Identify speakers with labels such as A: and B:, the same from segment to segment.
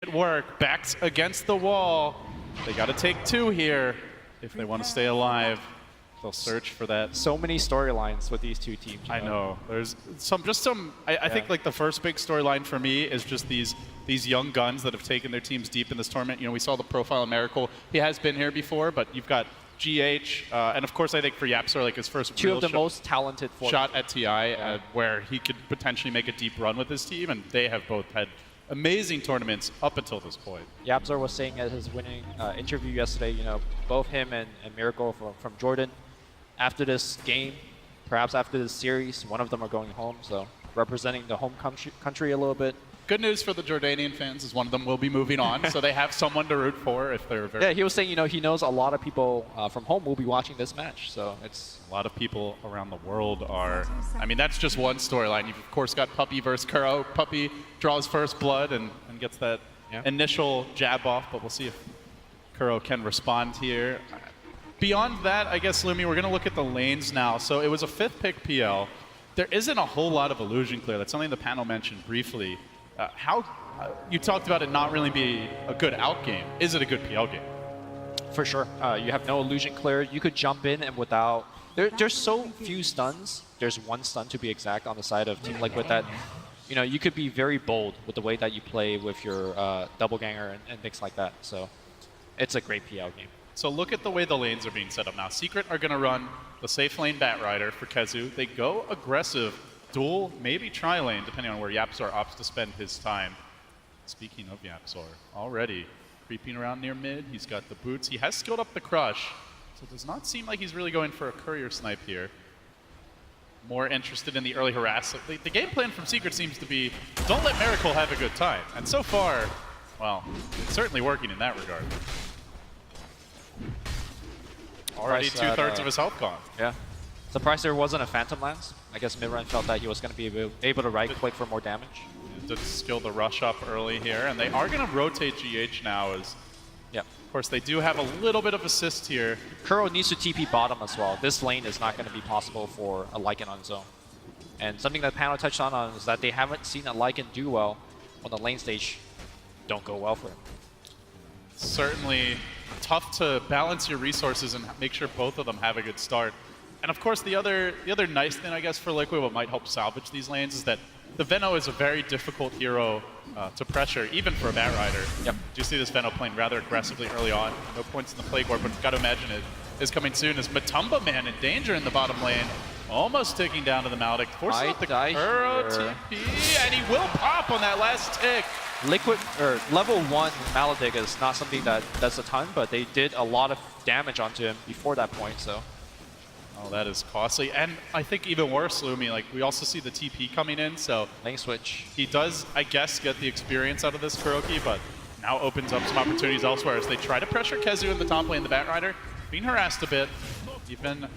A: it work. Backs against the wall. They got to take 2 here if they want to stay alive. They'll search for that.
B: So many storylines with these two teams.
A: I know. There's some. I think like the first big storyline for me is just these young guns that have taken their teams deep in this tournament. You know, we saw the profile of Miracle. He has been here before, but you've got GH, and of course I think for YapzOr, like his first
B: two of the most talented
A: shot at TI, where he could potentially make a deep run with his team, and they have both had amazing tournaments up until this point.
B: YapzOr was saying at his winning interview yesterday, you know, both him and Miracle from Jordan, after this game, perhaps after this series, one of them are going home, so representing the home country a little bit.
A: Good news for the Jordanian fans is one of them will be moving on, so they have someone to root for if they're very...
B: Yeah, he was saying, you know, he knows a lot of people from home will be watching this match, so it's...
A: A lot of people around the world are... I mean, that's just one storyline. You've, of course, got Puppey versus Kuro. Puppey draws first blood and gets that initial jab off, but we'll see if Kuro can respond here. Beyond that, I guess, Lumi, we're going to look at the lanes now. So it was a 5th pick PL. There isn't a whole lot of illusion clear. That's something the panel mentioned briefly. You talked about it not really being a good out game. Is it a good PL game?
B: For sure. You have no illusion clear. You could jump in and without... There's so few stuns. There's 1 stun to be exact on the side of Team Liquid that, you know, you could be very bold with the way that you play with your double ganger and things like that. So it's a great PL game.
A: So look at the way the lanes are being set up now. Secret are going to run the safe lane Batrider for KheZu. They go aggressive, dual, maybe tri-lane, depending on where YapzOr opts to spend his time. Speaking of YapzOr, already creeping around near mid. He's got the boots. He has skilled up the crush, so it does not seem like he's really going for a courier snipe here. More interested in the early harass. The game plan from Secret seems to be, don't let Miracle have a good time. And so far, well, it's certainly working in that regard. Already 2/3 of his health gone.
B: Yeah. Surprised there wasn't a Phantom Lance. I guess Midrun felt that he was going to be able to right-click for more damage.
A: To skill the rush up early here, and they are going to rotate GH now as,
B: yeah.
A: Of course, they do have a little bit of assist here.
B: Kuro needs to TP bottom as well. This lane is not going to be possible for a Lycan on his own. And something that panel touched on is that they haven't seen a Lycan do well when the lane stage don't go well for him.
A: Certainly tough to balance your resources and make sure both of them have a good start. And of course, the other nice thing, I guess, for Liquid, what might help salvage these lanes is that the Veno is a very difficult hero to pressure, even for a Batrider.
B: Yep.
A: Do you see this Veno playing rather aggressively early on? No points in the Plague Ward, but you've got to imagine it is coming soon as Matumba Man in danger in the bottom lane. Almost taking down to the Maldic. Forces up the Kuro TP, and he will pop on that last tick.
B: Liquid, or level 1 Maledict is not something that does a ton, but they did a lot of damage onto him before that point, so.
A: Oh, that is costly. And I think even worse, Lumi, like we also see the TP coming in, so.
B: Lane switch.
A: He does, I guess, get the experience out of this Kuroki, but now opens up some opportunities elsewhere as they try to pressure KheZu in the top lane, the Batrider. Being harassed a bit, even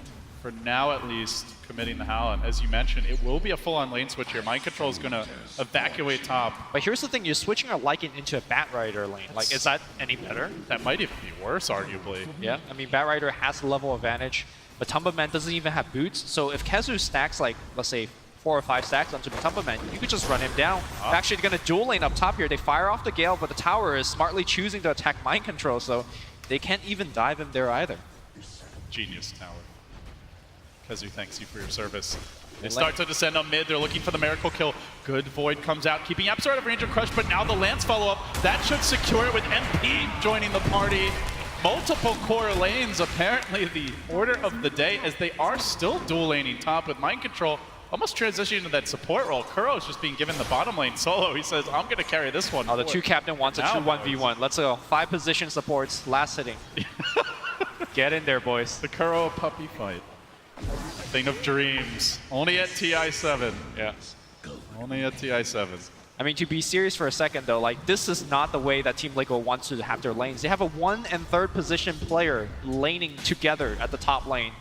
A: for now at least, committing the Howl. And as you mentioned, it will be a full-on lane switch here. Mind Control is going to evacuate top.
B: But here's the thing, you're switching a Lycan into a Batrider lane. Like, is that any better?
A: That might even be worse, arguably.
B: Yeah, I mean, Batrider has the level advantage. Matumba Man doesn't even have boots, so if KheZu stacks, like, let's say, 4 or 5 stacks onto Matumba Man, you could just run him down. They're actually going to dual lane up top here. They fire off the Gale, but the tower is smartly choosing to attack Mind Control, so they can't even dive him there either.
A: Genius tower. KheZu, thanks you for your service. They start to descend on mid. They're looking for the Miracle kill. Good Void comes out, keeping YapzOr out of range of Crush, but now the Lance follow-up. That should secure it with MP joining the party. Multiple core lanes, apparently the order of the day, as they are still dual laning top with Mind Control. Almost transitioning into that support role. Kuro is just being given the bottom lane solo. He says, I'm going to carry this one.
B: Oh, the 2 captain wants a true 1v1. Let's go. 5 position supports, last hitting. Get in there, boys.
A: The Kuro Puppey fight. Thing of dreams. Only at TI7.
B: Yeah.
A: Only at TI7.
B: I mean, to be serious for a second, though, like, this is not the way that Team Liquid wants to have their lanes. They have a 1 and 3rd position player laning together at the top lane.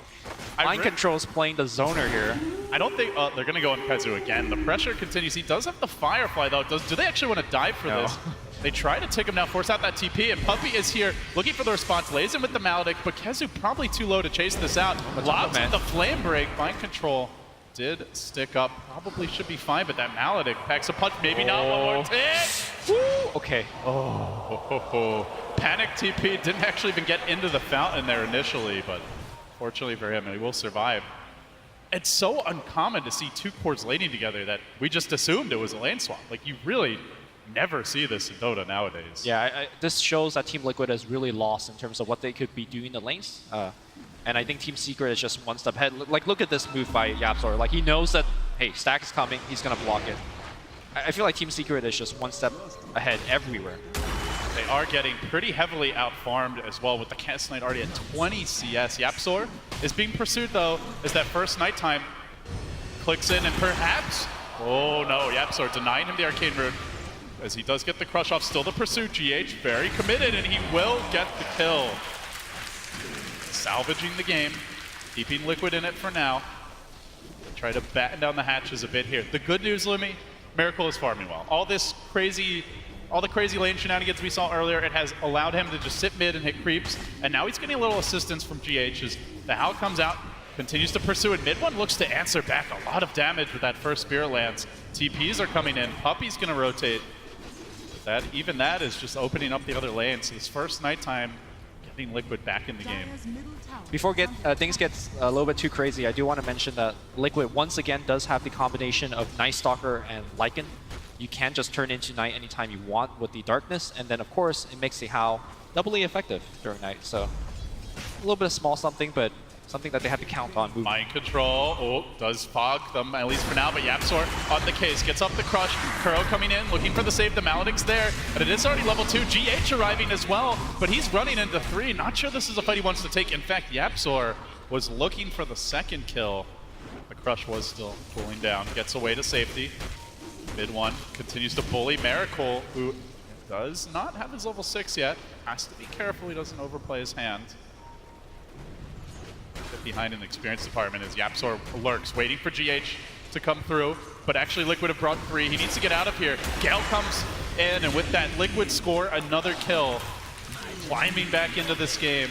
B: Mind Control's playing the zoner here.
A: I don't think they're going to go on KheZu again. The pressure continues. He does have the Firefly, though. Do they actually want to dive for this? They try to take him down, force out that TP, and Puppey is here looking for the response. Lays him with the Maledict, but KheZu probably too low to chase this out. Lobs with the Flame Break. Mind Control did stick up. Probably should be fine, but that Maledicт packs a punch. Maybe not. One more tick.
B: Okay.
A: Panic TP didn't actually even get into the fountain there initially, but fortunately for him, he will survive. It's so uncommon to see two cores laning together that we just assumed it was a lane swap. Like, you really never see this in Dota nowadays.
B: Yeah, this shows that Team Liquid has really lost in terms of what they could be doing in the lanes. And I think Team Secret is just one step ahead. Like, look at this move by YapzOr. Like, he knows that, hey, stack is coming, he's going to block it. I feel like Team Secret is just one step ahead everywhere.
A: They are getting pretty heavily out-farmed as well, with the Cast Knight already at 20 CS. YapzOr is being pursued, though, as that first nighttime clicks in, and perhaps... Oh, no, YapzOr denying him the Arcane Rune, as he does get the crush off. Still the pursuit. GH very committed, and he will get the kill. Salvaging the game, keeping Liquid in it for now. Try to batten down the hatches a bit here. The good news, Lumi, Miracle is farming well. All the crazy lane shenanigans we saw earlier, it has allowed him to just sit mid and hit creeps, and now he's getting a little assistance from GH as the Howl comes out, continues to pursue, and mid one looks to answer back a lot of damage with that first Spirit Lance. TPs are coming in, Puppey's gonna rotate. Even that is just opening up the other lane, so this first nighttime getting Liquid back in the game.
B: Before things get a little bit too crazy, I do want to mention that Liquid once again does have the combination of Night Stalker and Lycan. You can just turn into Night anytime you want with the Darkness, and then of course it makes the Howl doubly effective during Night. So a little bit of small something, but something that they have to count on moving.
A: Mind control, does fog them, at least for now, but YapzOr on the case, gets up the crush. Kuro coming in, looking for the save, the Maledict's there, and it is already level 2. GH arriving as well, but he's running into 3. Not sure this is a fight he wants to take. In fact, YapzOr was looking for the second kill. The crush was still cooling down, gets away to safety. Mid one continues to bully Miracle, who does not have his level 6 yet. Has to be careful he doesn't overplay his hand. Behind in the experience department as YapzOr lurks, waiting for GH to come through, but actually Liquid have brought 3. He needs to get out of here. Gale comes in, and with that Liquid score another kill, climbing back into this game.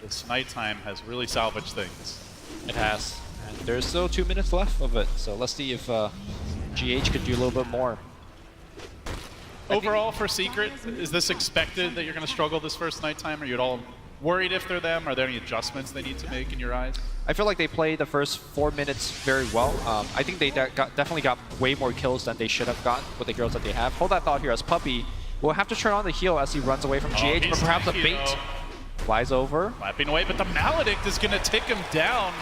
A: This nighttime has really salvaged things.
B: It has, and there's still 2 minutes left of it, so let's see if GH could do a little bit more.
A: Overall for Secret, is this expected that you're going to struggle this first nighttime? Are you at all worried if they're them? Are there any adjustments they need to make in your eyes?
B: I feel like they played the first 4 minutes very well. I think they definitely got way more kills than they should have gotten with the heroes that they have. Hold that thought here as Puppey will have to turn on the heal as he runs away from GH, but perhaps a bait flies over.
A: Flapping away, but the Maledict is going to take him down.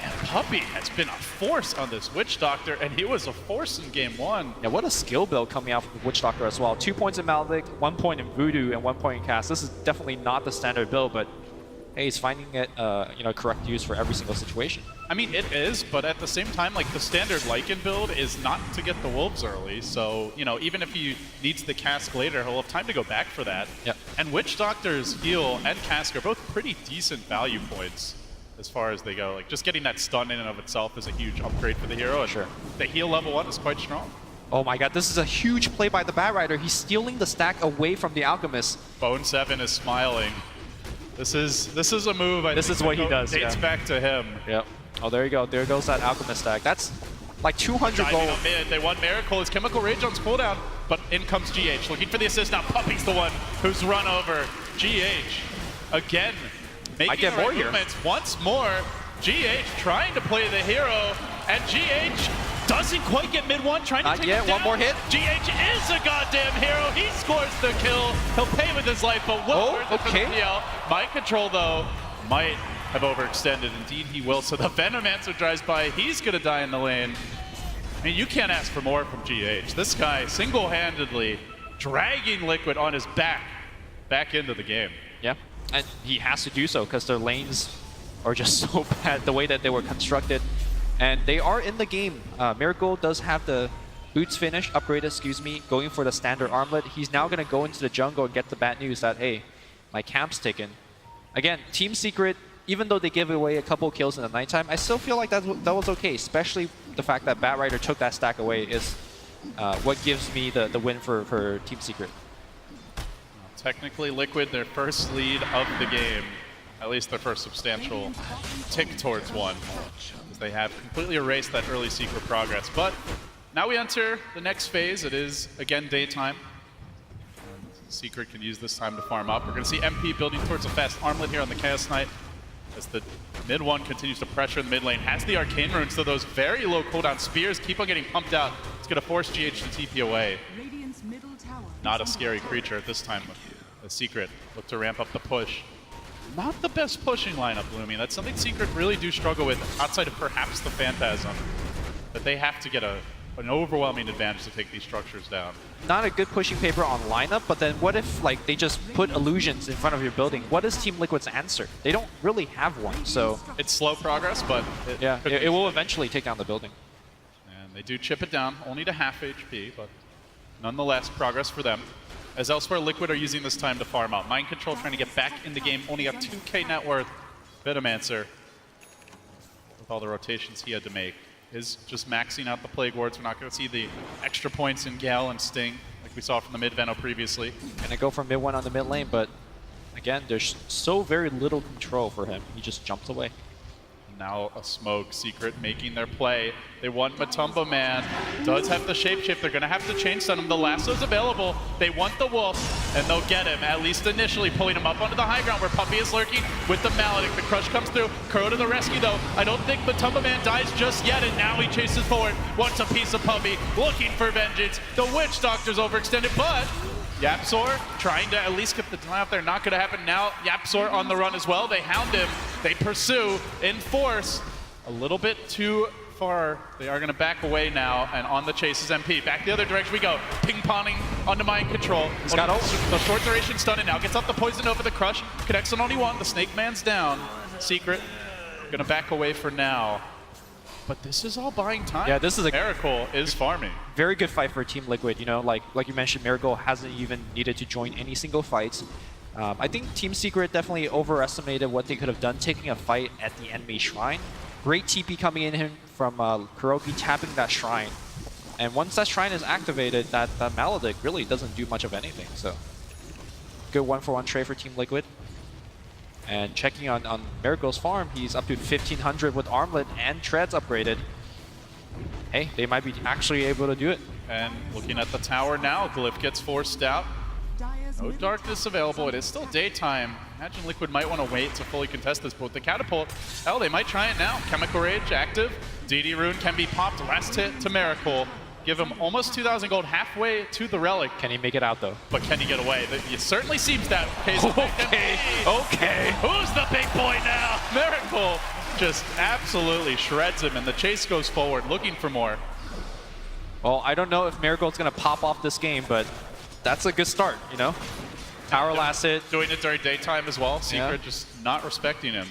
A: And Puppey has been a force on this Witch Doctor, and he was a force in game 1.
B: Yeah, what a skill build coming out from the Witch Doctor as well. 2 points in Maledict, 1 point in Voodoo, and 1 point in Cast. This is definitely not the standard build, but hey, he's finding it, correct use for every single situation.
A: I mean, it is, but at the same time, like, the standard Lycan build is not to get the Wolves early, so, even if he needs the Cask later, he'll have time to go back for that.
B: Yep.
A: And Witch Doctor's heal and Cask are both pretty decent value points as far as they go. Like, just getting that stun in and of itself is a huge upgrade for the hero, and
B: sure,
A: the heal level 1 is quite strong.
B: Oh my god, this is a huge play by the Batrider. He's stealing the stack away from the Alchemist.
A: Bone7 is smiling. This is a move I
B: This
A: think
B: is what he does,
A: dates
B: yeah.
A: back to him.
B: Yep. Oh, there you go. There goes that Alchemist stack. That's like 200
A: Diving
B: gold.
A: on mid, they want Miracle. His Chemical Rage on cooldown, but in comes GH, looking for the assist. Now Puppey's the one who's run over. GH, again, making the right movements once more. GH trying to play the hero, and GH doesn't quite get mid one, trying to take him down.
B: One more hit.
A: GH is a goddamn hero. He scores the kill. He'll pay with his life, but well worth it for the PL. Mind control, though, might have overextended. Indeed, he will. So the Venomancer drives by. He's going to die in the lane. I mean, you can't ask for more from GH. This guy single-handedly dragging Liquid on his back into the game.
B: Yeah, and he has to do so because their lanes are just so bad, the way that they were constructed. And they are in the game. Miracle does have the boots finish, upgraded, going for the standard armlet. He's now going to go into the jungle and get the bad news that, hey, my camp's taken. Again, Team Secret, even though they give away a couple kills in the nighttime, I still feel like that was okay, especially the fact that Batrider took that stack away is what gives me the win for Team Secret.
A: Technically, Liquid, their first lead of the game. At least their first substantial tick towards one. They have completely erased that early Secret progress. But now we enter the next phase. It is, again, daytime. Secret can use this time to farm up. We're going to see MP building towards a fast armlet here on the Chaos Knight as the mid one continues to pressure in the mid lane. Has the Arcane Runes, so those very low cooldown spears keep on getting pumped out. It's going to force GH to TP away. Not a scary creature at this time. The Secret look to ramp up the push. Not the best pushing lineup, Lumi. That's something Secret really do struggle with outside of perhaps the Phantasm. But they have to get an overwhelming advantage to take these structures down.
B: Not a good pushing paper on lineup, but then what if like they just put illusions in front of your building? What is Team Liquid's answer? They don't really have one, so...
A: It's slow progress, but
B: it will eventually take down the building.
A: And they do chip it down, only to half HP, but nonetheless, progress for them. As elsewhere, Liquid are using this time to farm out. Mind Control trying to get back in the game, only got 2k net worth. Venomancer, with all the rotations he had to make, is just maxing out the Plague Wards. We're not going to see the extra points in Gale and Sting, like we saw from the mid-Veno previously.
B: Gonna go for mid-1 on the mid lane, but again, there's so very little control for him. He just jumps away.
A: Now a Smoke, Secret making their play. They want Matumba Man. Does have the shapeshift. They're going to have to chain stun him. The lasso's available. They want the Wolf, and they'll get him, at least initially, pulling him up onto the high ground where Puppey is lurking with the Maledict. The crush comes through. Kuro to the rescue, though. I don't think Matumba Man dies just yet, and now he chases forward. Wants a piece of Puppey, looking for vengeance. The Witch Doctor's overextended, but YapzOr trying to at least get the deny out there. Not going to happen now. YapzOr on the run as well. They hound him. They pursue in force. A little bit too far. They are going to back away now, and on the chase is MP. Back the other direction we go. Ping-ponging onto Mind Control.
B: He's got ult.
A: The short duration stun, and now gets up the poison over the crush. Connects on only one. The Snake Man's down. Secret going to back away for now. But this is all buying time.
B: Yeah, this is a
A: Miracle is farming.
B: very good fight for Team Liquid. You know, like you mentioned, Marigold hasn't even needed to join any single fights. I think Team Secret definitely overestimated what they could have done taking a fight at the enemy shrine. Great TP coming in from Kurogi tapping that shrine. And once that shrine is activated, that Maledict really doesn't do much of anything. So good 1-for-1 trade for Team Liquid. And checking on Marigold's farm, he's up to 1500 with Armlet and Treads upgraded. Hey, they might be actually able to do it.
A: And looking at the tower now, Glyph gets forced out. No darkness available. It is still daytime. Imagine Liquid might want to wait to fully contest this, but with the catapult, hell, they might try it now. Chemical Rage active. DD Rune can be popped. Last hit to Miracle. Give him almost 2,000 gold halfway to the Relic.
B: Can he make it out though?
A: But can he get away? It certainly seems that case.
B: Okay.
A: Who's the big boy now? Miracle just absolutely shreds him, and the chase goes forward, looking for more.
B: Well, I don't know if Marigold's going to pop off this game, but that's a good start, you know? Tower last hit.
A: Doing it during daytime as well. Secret just not respecting him.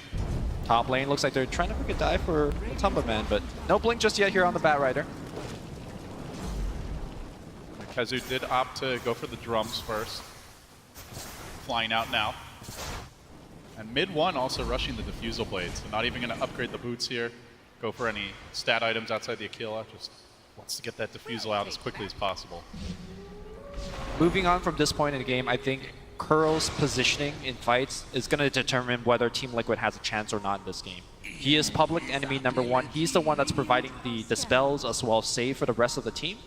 B: Top lane looks like they're trying to pick a dive for Tumba Man, but no blink just yet here on the Batrider.
A: KheZu did opt to go for the drums first. Flying out now. And mid one also rushing the Diffusal Blade, so not even going to upgrade the boots here. Go for any stat items outside the Aquila. Just wants to get that Diffusal out as quickly as possible.
B: Moving on from this point in the game, I think Kuro's positioning in fights is going to determine whether Team Liquid has a chance or not in this game. He is public enemy #1. He's the one that's providing the spells as well as save for the rest of the team.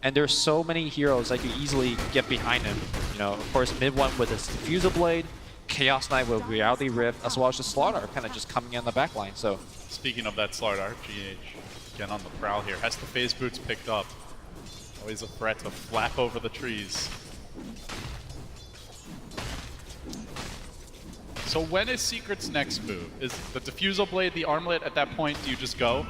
B: And there's so many heroes that you easily get behind him. You know, of course, mid one with his Diffusal Blade, Chaos Knight with Reality Rift, as well as just Slardar kind of just coming in the back line. So,
A: speaking of that Slardar, GH again on the prowl here. Has the phase boots picked up. Always a threat to flap over the trees. So when is Secret's next move? Is the Diffusal Blade the armlet at that point? Do you just go?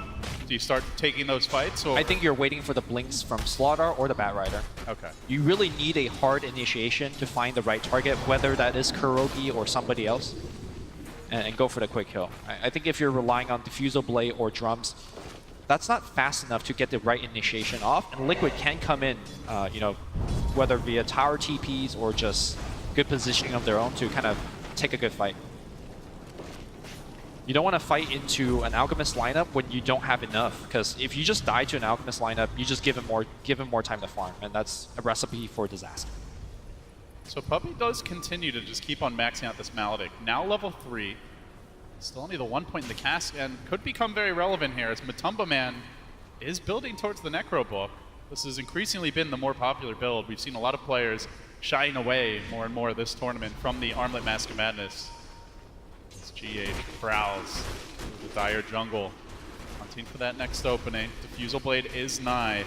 A: Do you start taking those fights? Or?
B: I think you're waiting for the blinks from Slardar or the Batrider.
A: Okay.
B: You really need a hard initiation to find the right target, whether that is Kurogi or somebody else, and go for the quick kill. I think if you're relying on Diffusal Blade or drums, that's not fast enough to get the right initiation off, and Liquid can come in, you know, whether via tower TPs or just good positioning of their own to kind of take a good fight. You don't want to fight into an Alchemist lineup when you don't have enough, because if you just die to an Alchemist lineup, you just give him more time to farm, and that's a recipe for disaster.
A: So Puppey does continue to just keep on maxing out this Maledict. Now level 3. Still only the 1 point in the cask, and could become very relevant here as Matumba Man is building towards the Necro Book. This has increasingly been the more popular build. We've seen a lot of players shying away more and more this tournament from the Armlet Mask of Madness. As GH prowls through the dire jungle, hunting for that next opening. Diffusal Blade is nigh.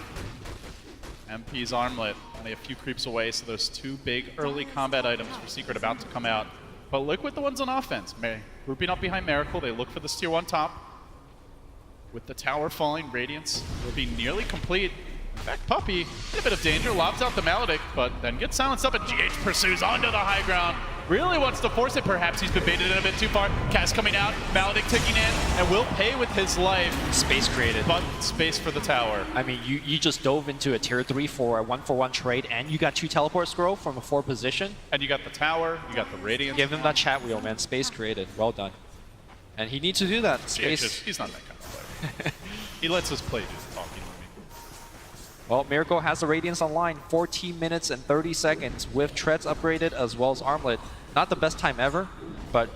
A: MP's Armlet only a few creeps away, so those two big early combat items for Secret about to come out. But Liquid the ones on offense. Grouping up behind Miracle, they look for this tier 1 top. With the tower falling, Radiance will be nearly complete. In fact, Puppey in a bit of danger, lobs out the Maledict, but then gets silenced up, and GH pursues onto the high ground. Really wants to force it, perhaps he's been baited in a bit too far. Cass coming out, Maledict ticking in, and will pay with his life.
B: Space created.
A: But space for the tower.
B: I mean, you just dove into a tier 3 for a 1-for-1 trade, and you got 2 teleport scroll from a 4 position.
A: And you got the tower, you got the Radiance.
B: Give him that chat wheel, man. Space created. Well done. And he needs to do that. Space.
A: He's not that kind of player. He lets us play just talking to me.
B: Well, Miracle has the Radiance online. 14 minutes and 30 seconds with Treads upgraded as well as Armlet. Not the best time ever, but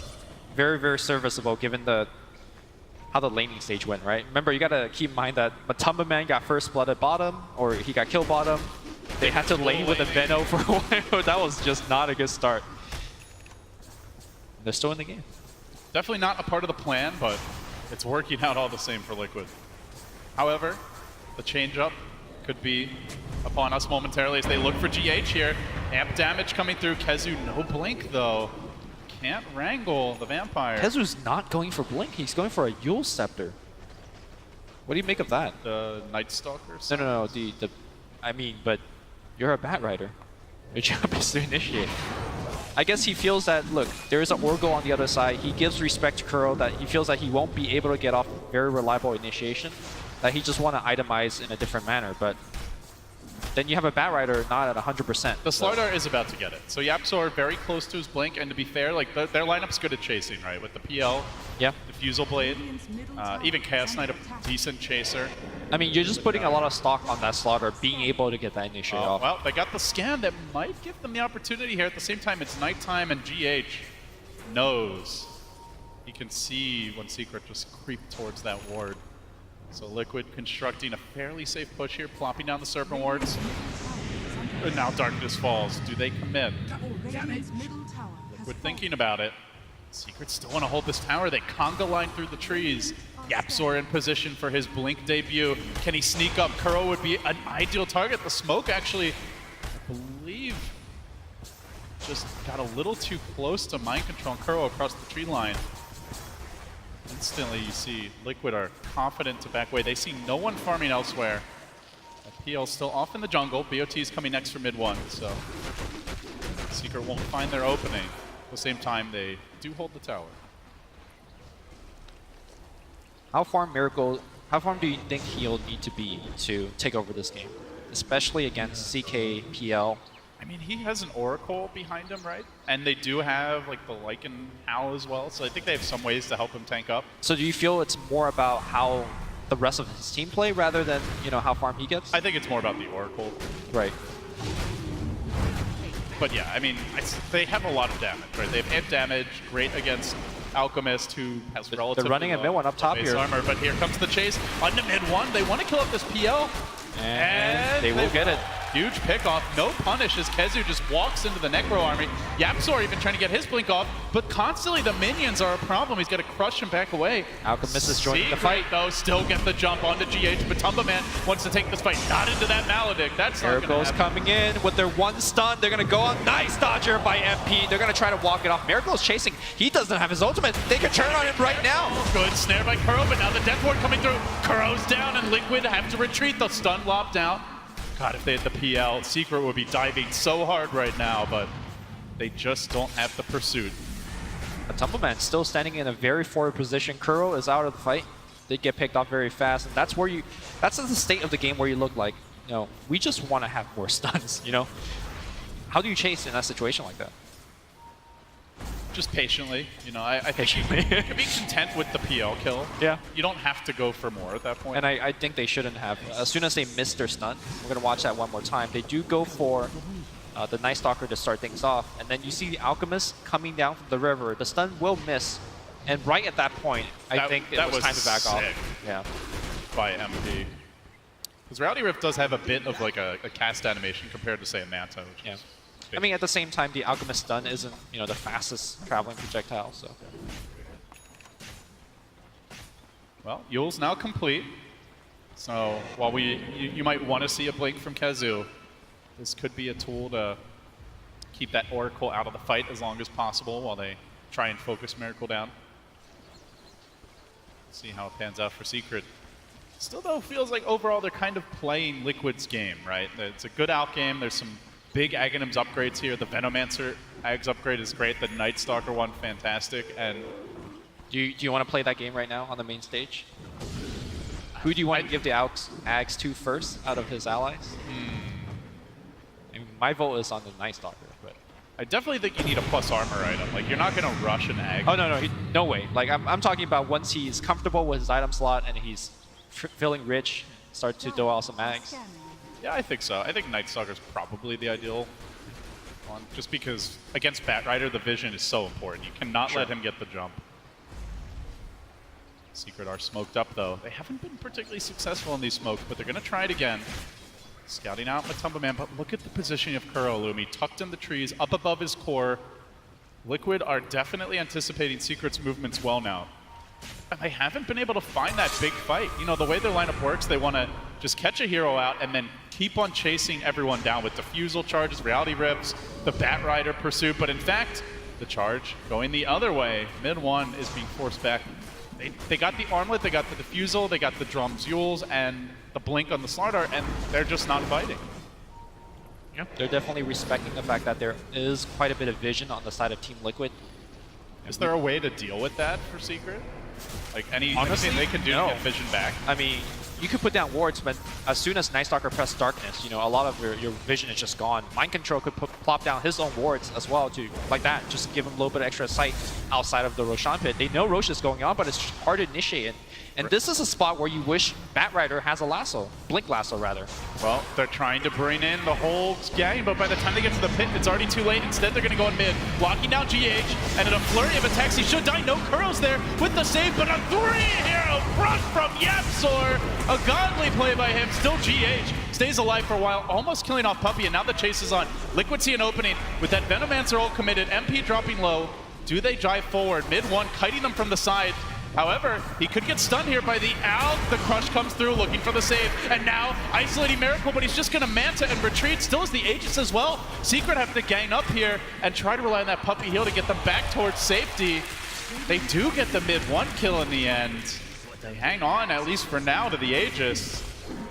B: very, very serviceable given how the laning stage went, right? Remember, you gotta keep in mind that Matumba Man got first blood at bottom, or he got killed bottom. They had to lane with a Veno for a while. That was just not a good start. They're still in the game.
A: Definitely not a part of the plan, but it's working out all the same for Liquid. However, the change-up could be upon us momentarily as they look for GH here. Amp damage coming through. Kezu, no blink though. Can't wrangle the Vampire.
B: Kezu's not going for Blink. He's going for a Yule Scepter. What do you make of that?
A: The Night Stalker?
B: No. I mean, but you're a Bat Rider. Your job is to initiate. I guess he feels that, look, there is an Orgo on the other side. He gives respect to Kuro that he feels that he won't be able to get off very reliable initiation. That he just want to itemize in a different manner, but then you have a Bat Rider not at 100%.
A: The Slardar is about to get it. So YapzOr very close to his blink, and to be fair, like their lineup's good at chasing, right? With the PL,
B: yeah,
A: Diffusal Blade, even Chaos Knight, a decent chaser.
B: I mean, you're just putting a lot of stock on that Slaughter being able to get that initiate off.
A: Well, they got the scan that might give them the opportunity here. At the same time, it's nighttime, and GH knows he can see when Secret just creep towards that ward. So Liquid constructing a fairly safe push here, plopping down the Serpent wards. And now Darkness falls. Do they commit? Liquid thinking about it. Secret still want to hold this tower. They conga line through the trees. YapzOr in position for his blink debut. Can he sneak up? Kuro would be an ideal target. The smoke actually, I believe, just got a little too close to mind control Kuro across the tree line. Instantly, you see Liquid are confident to back away. They see no one farming elsewhere. PL still off in the jungle. BOT is coming next for mid 1, so Secret won't find their opening. At the same time, they do hold the tower.
B: How far do you think he'll need to be to take over this game? Especially against CK, PL.
A: I mean, he has an Oracle behind him, right? And they do have like the Lycan Owl as well, so I think they have some ways to help him tank up.
B: So do you feel it's more about how the rest of his team play rather than, you know, how farm he gets?
A: I think it's more about the Oracle.
B: Right.
A: But yeah, I mean, they have a lot of damage, right? They have amp damage, great against Alchemist, who has relatively
B: They're running a mid 1 up top here.
A: Armor, but here comes the chase onto mid 1. They want to kill up this PL.
B: And they will get it.
A: Huge pick off, no punish as Kezu just walks into the Necro army. YapzOr even trying to get his blink off, but constantly the minions are a problem. He's got to crush him back away.
B: Alchemist is joining the fight.
A: Though still get the jump onto GH. Matumba Man wants to take this fight, not into that Maledict. That's not
B: Miracle's
A: gonna happen.
B: coming in with their 1 stun. They're going to go on. Nice dodger by MP. They're going to try to walk it off. Miracle's chasing. He doesn't have his ultimate. They can turn on him right now.
A: Good snare by Kuro, but now the Death Ward coming through. Kuro's down, and Liquid have to retreat. The stun lopped out. God, if they had the PL, Secret would be diving so hard right now, but they just don't have the pursuit.
B: Matumba Man still standing in a very forward position. Kuro is out of the fight. They get picked off very fast, and that's the state of the game where you look like, you know, we just want to have more stuns, you know? How do you chase in that situation like that?
A: Just patiently, you know, I think you can be content with the PL kill.
B: Yeah.
A: You don't have to go for more at that point.
B: And I think they shouldn't have. As soon as they miss their stun, we're going to watch that one more time. They do go for the Night Stalker to start things off. And then you see the Alchemist coming down from the river. The stun will miss, And right at that point, I think it was time to back off.
A: sick
B: Yeah.
A: by MP. Because Reality Rift does have a bit of like a cast animation compared to, say, a Manta. Which
B: Yeah.
A: is
B: I mean, at the same time, the Alchemist Stun isn't, the fastest traveling projectile, so.
A: Well, Yule's now complete. So while you might want to see a blink from KheZu, this could be a tool to keep that Oracle out of the fight as long as possible while they try and focus Miracle down. See how it pans out for Secret. Still, though, feels like overall they're kind of playing Liquid's game, right? It's a good out game. There's some big Aghanims upgrades here. The Venomancer Ags upgrade is great. The Night Stalker one, fantastic. And
B: Do you want to play that game right now on the main stage? Who do you want to give the Ags to first out of his allies? I mean, my vote is on the Night Stalker, but
A: I definitely think you need a plus armor item. Like, you're not going to rush an Ag.
B: oh no, no way. Like I'm talking about once he's comfortable with his item slot and he's feeling rich, start to dole out some Ags.
A: Yeah, I think so. I think Night Stalker is probably the ideal one, just because against Batrider, the vision is so important. You cannot let him get the jump. Secret are smoked up, though. They haven't been particularly successful in these smokes, but they're going to try it again. Scouting out Matumba Man, but look at the positioning of Kurolumi, tucked in the trees, up above his core. Liquid are definitely anticipating Secret's movements well now. And they haven't been able to find that big fight. You know, the way their lineup works, they want to just catch a hero out and then keep on chasing everyone down with Diffusal charges, Reality Rifts, the Batrider pursuit. But in fact, the charge going the other way. Mid one is being forced back. They got the Armlet, they got the Diffusal, they got the Drums Yules, and the Blink on the Slardar, and they're just not fighting.
B: Yeah. They're definitely respecting the fact that there is quite a bit of vision on the side of Team Liquid.
A: Is there a way to deal with that for Secret? Like
B: Honestly,
A: anything they can do
B: no.
A: to get vision back?
B: I mean, you could put down wards, but as soon as Night Stalker press Darkness, a lot of your vision is just gone. Mind Control could plop down his own wards as well, to like that, just to give him a little bit of extra sight outside of the Roshan pit. They know Rosh is going on, but it's hard to initiate it. And this is a spot where you wish Batrider has a lasso, Blink lasso rather.
A: Well, they're trying to bring in the whole gang, but by the time they get to the pit, it's already too late. Instead, they're going to go in mid, locking down GH, and in a flurry of attacks, he should die. No Kuro's there with the save, but a 3-hero crush from YapzOr. A godly play by him. Still GH stays alive for a while, almost killing off Puppey, and now the chase is on. Liquid see an opening with that Venomancer ult committed, MP dropping low. Do they drive forward? Mid one, kiting them from the side. However, he could get stunned here by the Al. The crush comes through, looking for the save. And now, isolating Miracle, but he's just going to Manta and retreat. Still as the Aegis as well. Secret have to gang up here and try to rely on that Puppey heal to get them back towards safety. They do get the mid one kill in the end. They hang on, at least for now, to the Aegis.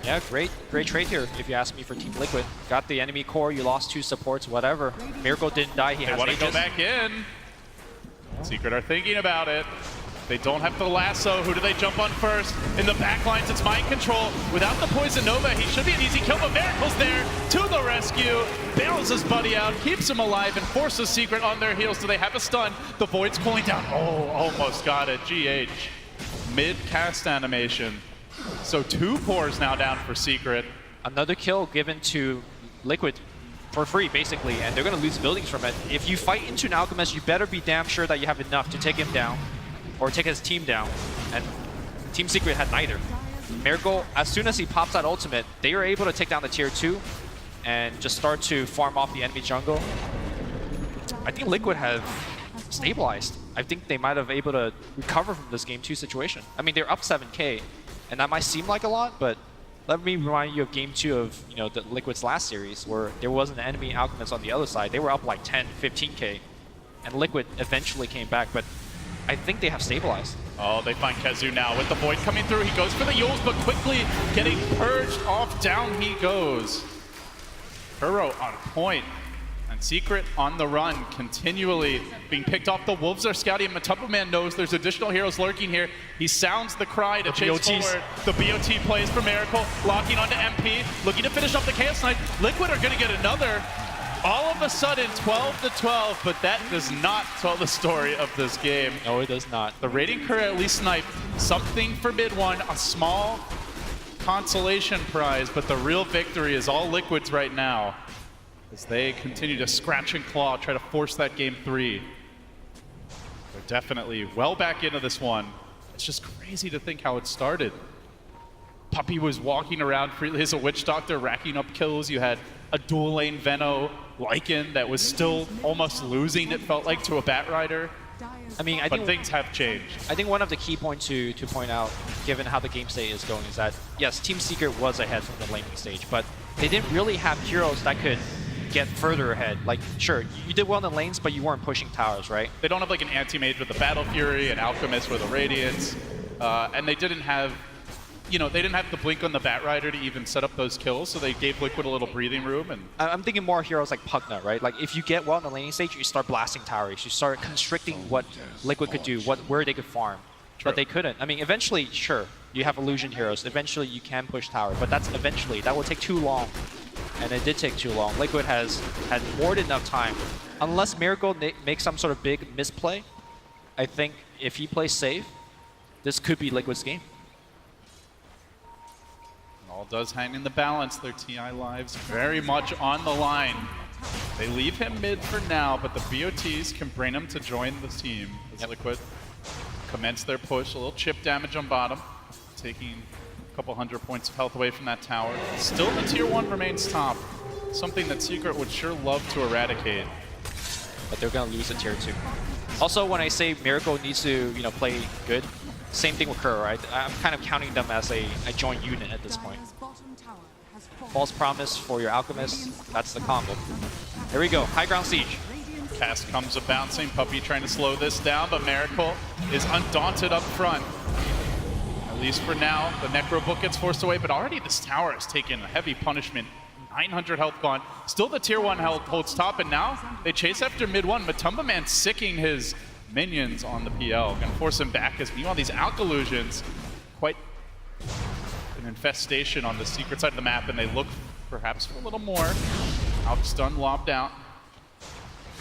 B: Yeah, great trade here, if you ask me, for Team Liquid. Got the enemy core, you lost 2 supports, whatever. Miracle didn't die, he
A: They
B: has
A: want to
B: Aegis.
A: go back in. Secret are thinking about it. They don't have the lasso. Who do they jump on first? In the back lines, it's Mind Control. Without the Poison Nova, he should be an easy kill, but Miracle's there to the rescue. Bails his buddy out, keeps him alive, and forces Secret on their heels. Do they have a stun? The Void's cooling down. Oh, almost got it. GH. Mid-cast animation. So 2 cores now down for Secret.
B: Another kill given to Liquid for free, basically, and they're going to lose buildings from it. If you fight into an Alchemist, you better be damn sure that you have enough to take him down, or take his team down, and Team Secret had neither. Miracle, as soon as he pops that ultimate, they are able to take down the tier 2 and just start to farm off the enemy jungle. I think Liquid have stabilized. I think they might have able to recover from this game 2 situation. I mean, they're up 7k, and that might seem like a lot, but let me remind you of game 2 of the Liquid's last series, where there was an enemy Alchemist on the other side. They were up like 10, 15k, and Liquid eventually came back, but I think they have stabilized.
A: Oh, they find KheZu now with the Void coming through. He goes for the Yules, but quickly getting purged off. Down he goes. Kuro on point. And Secret on the run, continually being picked off. The Wolves are scouting. Matumba Man knows there's additional heroes lurking here. He sounds the cry to chase forward. The BOT plays for Miracle, locking onto MP, looking to finish off the Chaos Knight. Liquid are going to get another. All of a sudden, 12-12, but that does not tell the story of this game.
B: No, it does not.
A: The Radiant Courier at least sniped something for mid one, a small consolation prize, but the real victory is all Liquid's right now as they continue to scratch and claw, try to force that game 3. They're definitely well back into this one. It's just crazy to think how it started. Puppey was walking around freely as a Witch Doctor, racking up kills. You had a dual lane Veno Lycan that was still almost losing, it felt like, to a Batrider.
B: I mean, I
A: But
B: think
A: things have changed.
B: I think one of the key points to point out, given how the game state is going, is that yes, Team Secret was ahead from the laning stage, but they didn't really have heroes that could get further ahead. Like, sure, you did well in the lanes, but you weren't pushing towers, right?
A: They don't have like an anti-mage with the Battle Fury, an Alchemist with a Radiance, and they didn't have, you know, they didn't have the blink on the Batrider to even set up those kills, so they gave Liquid a little breathing room. And
B: I'm thinking more heroes like Pugna, right? Like, if you get well in the laning stage, you start blasting towers, you start constricting what Liquid could do, where they could farm.
A: True.
B: But they couldn't. I mean, eventually, sure, you have illusion heroes. Eventually, you can push tower, but that's eventually. That will take too long, and it did take too long. Liquid has had more than enough time. Unless Miracle makes some sort of big misplay, I think if he plays safe, this could be Liquid's game.
A: all does hang in the balance. Their TI lives very much on the line. They leave him mid for now, but the BOTs can bring him to join the team as Liquid commence their push. A little chip damage on bottom, taking a couple 100 points of health away from that tower. Still the tier 1 remains top, something that Secret would sure love to eradicate.
B: But they're going to lose a tier 2. Also, when I say Miracle needs to, play good, same thing with Kuro, right? I'm kind of counting them as a joint unit at this point. False Promise for your Alchemist, that's the combo. Here we go, High Ground Siege.
A: Cast comes a bouncing, Puppey trying to slow this down, but Miracle is undaunted up front. At least for now, the Necro Book gets forced away, but already this tower has taken a heavy punishment. 900 health gone. Still the tier 1 health holds top, and now they chase after mid 1. Matumba Man sicking his minions on the PL. Gonna force him back, as meanwhile these Alkalusions, quite an infestation on the secret side of the map, and they look perhaps for a little more. Outstun lobbed out.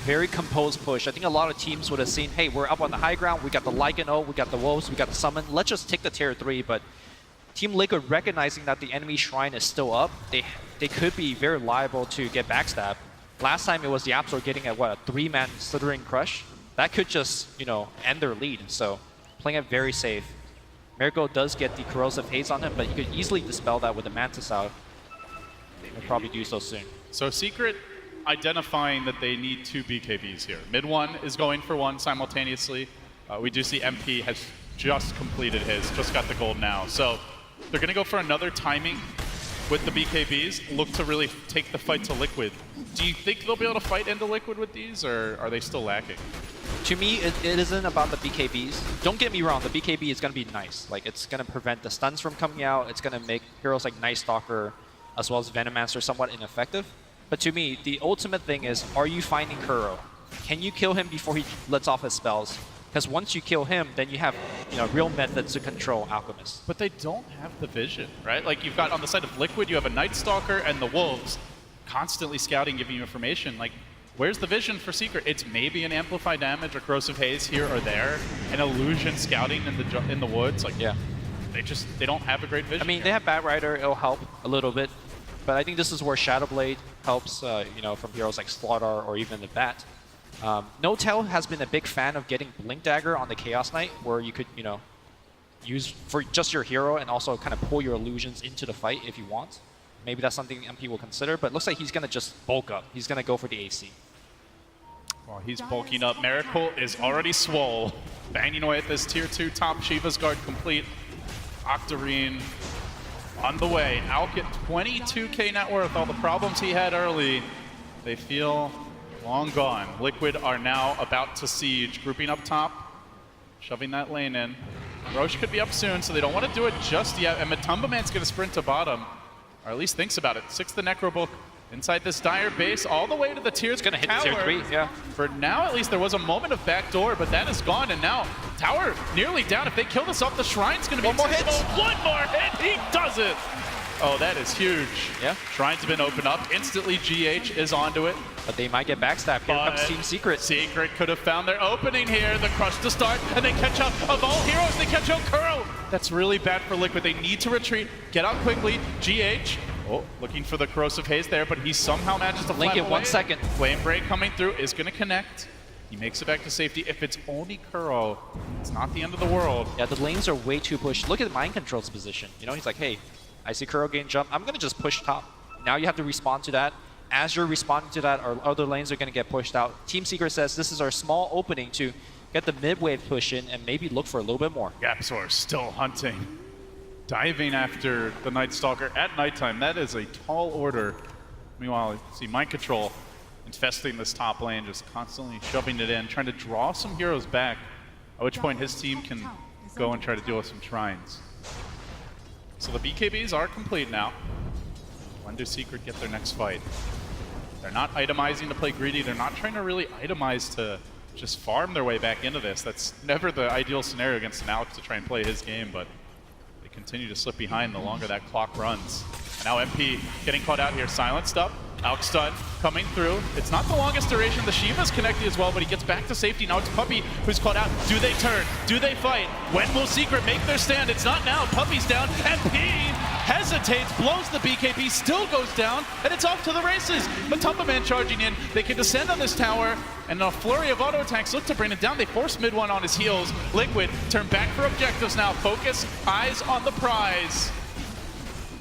B: Very composed push. I think a lot of teams would have seen, hey, we're up on the high ground, we got the Lycan ult, we got the Wolves, we got the Summon, let's just take the tier 3, but Team Liquid recognizing that the enemy shrine is still up, they could be very liable to get backstabbed. Last time it was the YapzOr getting a 3-man Slithering Crush. That could just, end their lead, so playing it very safe. Miracle does get the Corrosive Haze on him, but you could easily dispel that with the Mantis out. He'll probably do so soon.
A: So Secret identifying that they need 2 BKBs here. Mid 1 is going for 1 simultaneously. We do see MP has just completed his, just got the gold now. So they're going to go for another timing with the BKBs, look to really take the fight to Liquid. Do you think they'll be able to fight into Liquid with these, or are they still lacking?
B: To me, it isn't about the BKBs. Don't get me wrong, the BKB is going to be nice. Like, it's going to prevent the stuns from coming out. It's going to make heroes like Night Stalker as well as Venomancer somewhat ineffective. But to me, the ultimate thing is, are you finding Kuro? Can you kill him before he lets off his spells? Because once you kill him, then you have real methods to control Alchemists.
A: But they don't have the vision, right? Like, you've got on the side of Liquid, you have a Night Stalker and the Wolves constantly scouting, giving you information. Like, where's the vision for Secret? It's maybe an Amplify Damage or Corrosive Haze here or there, an Illusion scouting in the woods. Like,
B: yeah,
A: they don't have a great vision.
B: I mean,
A: here.
B: they have Batrider, it'll help a little bit. But I think this is where Shadowblade helps, from heroes like Slaughter or even the Bat. NoTel has been a big fan of getting Blink Dagger on the Chaos Knight, where you could, use for just your hero and also kind of pull your illusions into the fight if you want. Maybe that's something MP will consider, but it looks like he's going to just bulk up. He's going to go for the AC.
A: While he's bulking up, Miracle is already swole, banging away at this tier 2 top. Shiva's Guard complete. Octarine on the way. Alk at 22k net worth. All the problems he had early, they feel long gone. Liquid are now about to siege, grouping up top, shoving that lane in. Roche could be up soon, so they don't want to do it just yet. And Matumba Man's going to sprint to bottom, or at least thinks about it. 6th the Necro Book inside this dire base, all the way to the tier. It's
B: going to hit tier 3, yeah.
A: For now, at least, there was a moment of backdoor, but that is gone. And now, tower nearly down. If they kill this off, the Shrine's going to be
B: one more hit.
A: One more hit. He does it. Oh, that is huge.
B: Yeah.
A: Shrine's been opened up. Instantly, GH is onto it.
B: But they might get backstabbed. Here comes Team Secret.
A: Secret could have found their opening here. The crush to start, and they catch up. Of all heroes, they catch out Kuro. That's really bad for Liquid. They need to retreat. Get out quickly. GH. Oh, looking for the Corrosive Haze there, but he somehow manages to
B: Link
A: fly
B: in 1 second.
A: Flame Break coming through is going to connect. He makes it back to safety. If it's only Kuro, it's not the end of the world.
B: Yeah, the lanes are way too pushed. Look at Mind Control's position. You know, he's like, hey, I see Kuro gain jump. I'm going to just push top. Now you have to respond to that. As you're responding to that, our other lanes are going to get pushed out. Team Secret says this is our small opening to get the mid-wave push in and maybe look for a little bit more.
A: YapzOr still hunting. Diving after the Night Stalker at nighttime. That is a tall order. Meanwhile, you see Mind Control infesting this top lane, just constantly shoving it in, trying to draw some heroes back, at which point his team can go and try to deal with some shrines. So the BKBs are complete now. When do Secret get their next fight? They're not itemizing to play greedy. They're not trying to really itemize to just farm their way back into this. That's never the ideal scenario against an Alex to try and play his game, but they continue to slip behind the longer that clock runs. And now MP getting caught out here, silenced up. Alex stun coming through. It's not the longest duration. The Shiva's connected as well, but he gets back to safety. Now it's Puppey who's caught out. Do they turn? Do they fight? When will Secret make their stand? It's not now. Puppey's down. MP hesitates, blows the BKB, still goes down, and it's off to the races. Matumbaman charging in. They can descend on this tower, and a flurry of auto attacks look to bring it down. They force mid one on his heels. Liquid turn back for objectives now. Focus, eyes on the prize.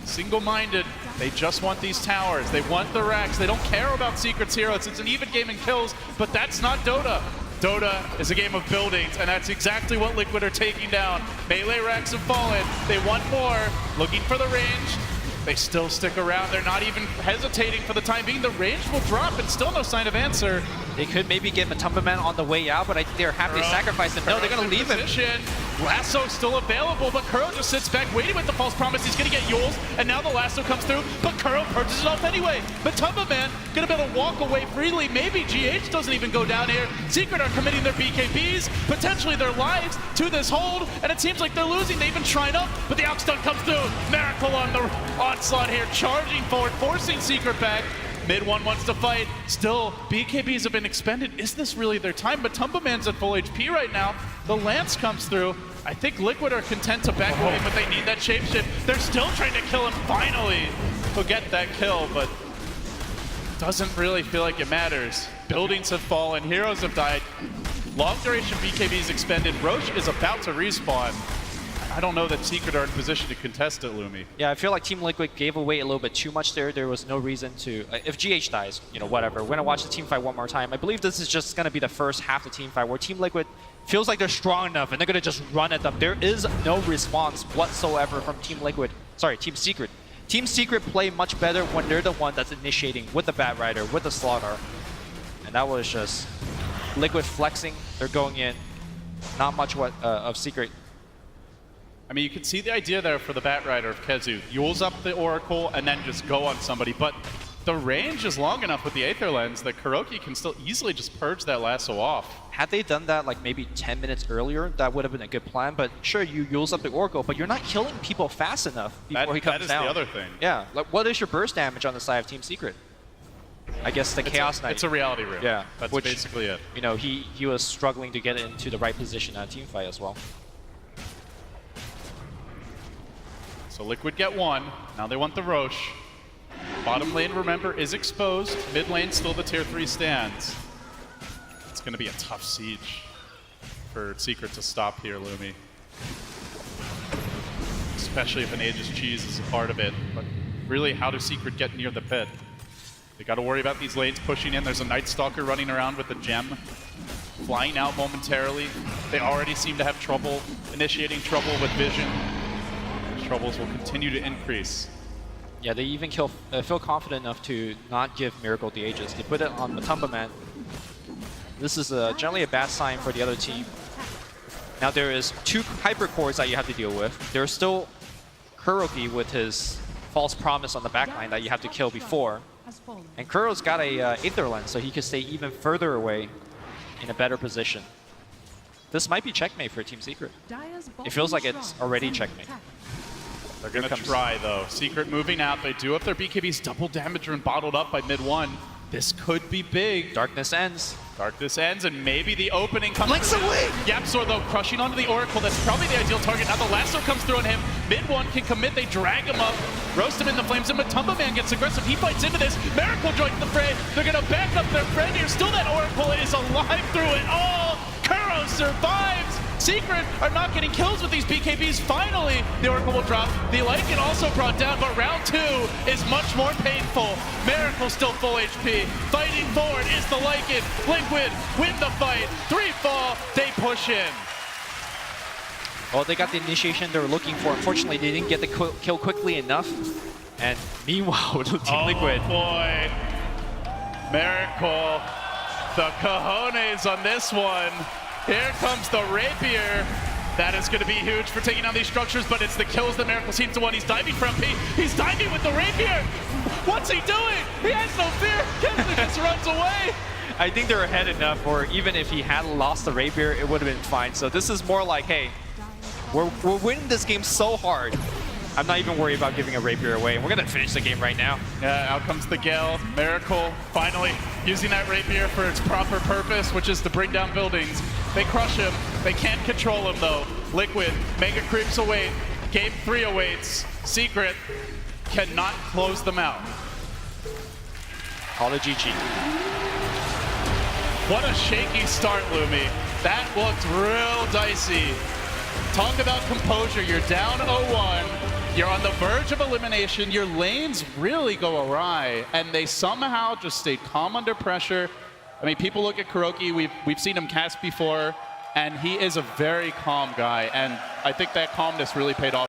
A: Single-minded, they just want these towers. They want the racks. They don't care about Secret's heroes. It's an even game in kills, but that's not Dota. Dota is a game of buildings, and that's exactly what Liquid are taking down. Melee racks have fallen. They want more. Looking for the range. They still stick around. They're not even hesitating for the time being. The range will drop, and still no sign of answer.
B: They could maybe get Matumbaman on the way out, but I think they're happy to sacrifice him. No, they're going to leave him.
A: Lasso still available, but Kuro just sits back waiting with the false promise. He's going to get Yules, and now the lasso comes through, but Kuro purges it off anyway. Matumbaman going to be able to walk away freely. Maybe GH doesn't even go down here. Secret are committing their BKBs, potentially their lives, to this hold, and it seems like they're losing. They even shrine up, but the Alex stun comes through. Miracle on the onslaught here, charging forward, forcing Secret back. Mid one wants to fight. Still, BKBs have been expended. Is this really their time? But Matumbaman's at full HP right now. The Lance comes through. I think Liquid are content to back away, but they need that shapeshift. They're still trying to kill him. Finally, he'll get that kill, but doesn't really feel like it matters. Buildings have fallen. Heroes have died. Long duration BKBs expended. Roche is about to respawn. I don't know that Secret are in position to contest it, Lumi.
B: Yeah, I feel like Team Liquid gave away a little bit too much there. There was no reason to... if GH dies, you know, whatever. We're going to watch the team fight one more time. I believe this is just going to be the first half of the team fight where Team Liquid feels like they're strong enough and they're going to just run at them. There is no response whatsoever from Team Liquid. Sorry, Team Secret. Team Secret play much better when they're the one that's initiating with the Batrider, with the Slaughter. And that was just Liquid flexing. They're going in. Not much of Secret.
A: I mean, you can see the idea there for the Batrider of KheZu. Yules up the Oracle and then just go on somebody, but the range is long enough with the Aether Lens that KuroKy can still easily just purge that lasso off.
B: Had they done that like maybe 10 minutes earlier, that would have been a good plan, but sure, you use up the Oracle, but you're not killing people fast enough before he comes down.
A: That is the other thing.
B: Yeah, like what is your burst damage on the side of Team Secret? I guess the Chaos Knight.
A: It's a reality room.
B: Yeah.
A: That's
B: which,
A: basically it.
B: You know, he was struggling to get into the right position at a team fight as well.
A: So Liquid get one. Now they want the Roche. Bottom lane, remember, is exposed. Mid lane, still the tier 3 stands. It's going to be a tough siege for Secret to stop here, Lumi. Especially if an Aegis Cheese is a part of it. But really, how does Secret get near the pit? They got to worry about these lanes pushing in. There's a Night Stalker running around with a gem, flying out momentarily. They already seem to have trouble initiating trouble with vision. Troubles will continue to increase.
B: Yeah, they even feel confident enough to not give Miracle the Aegis. They put it on Matumbaman. This is generally a bad sign for the other team. Now there is 2 hyper cores that you have to deal with. There's still KuroKy with his false promise on the backline that you have to kill before. And Kuro's got a Aether Lens, so he can stay even further away in a better position. This might be checkmate for Team Secret. It feels like it's already checkmate.
A: They're going to try, though. Secret moving out. They do have their BKBs double damage and bottled up by mid 1. This could be big.
B: Darkness ends.
A: Darkness ends, and maybe the opening comes
B: Blinks
A: through.
B: away!
A: YapzOr, though, crushing onto the Oracle. That's probably the ideal target. Now the lasso comes through on him. Mid one can commit. They drag him up, roast him in the flames, and Matumba Man gets aggressive. He fights into this. Miracle joins the fray. They're going to back up their friend here. Still that Oracle is alive through it all. Kuro survives. Secret are not getting kills with these BKBs. Finally, the Oracle will drop. The Lycan also brought down, but round 2 is much more painful. Miracle still full HP. Fighting forward is the Lycan. Liquid win the fight. 3 fall, they push in.
B: Well, they got the initiation they were looking for. Unfortunately, they didn't get the kill quickly enough. And meanwhile, Team Liquid.
A: Oh boy. Miracle. The cojones on this one. Here comes the Rapier. That is going to be huge for taking down these structures, but it's the kills that Miracle seems to want. He's diving from P. He's diving with the Rapier. What's he doing? He has no fear. KheZu just runs away.
B: I think they're ahead enough, or even if he had lost the Rapier, it would have been fine. So this is more like, hey, we're winning this game so hard. I'm not even worried about giving a Rapier away. We're going to finish the game right now.
A: Yeah, out comes the Gale. Miracle finally using that Rapier for its proper purpose, which is to bring down buildings. They crush him. They can't control him, though. Liquid, Mega Creeps await. Game 3 awaits. Secret cannot close them out.
B: Call it GG.
A: What a shaky start, Lumi. That looked real dicey. Talk about composure. You're down 0-1. You're on the verge of elimination. Your lanes really go awry, and they somehow just stayed calm under pressure. I mean, people look at KuroKy. We've seen him cast before, and he is a very calm guy, and I think that calmness really paid off.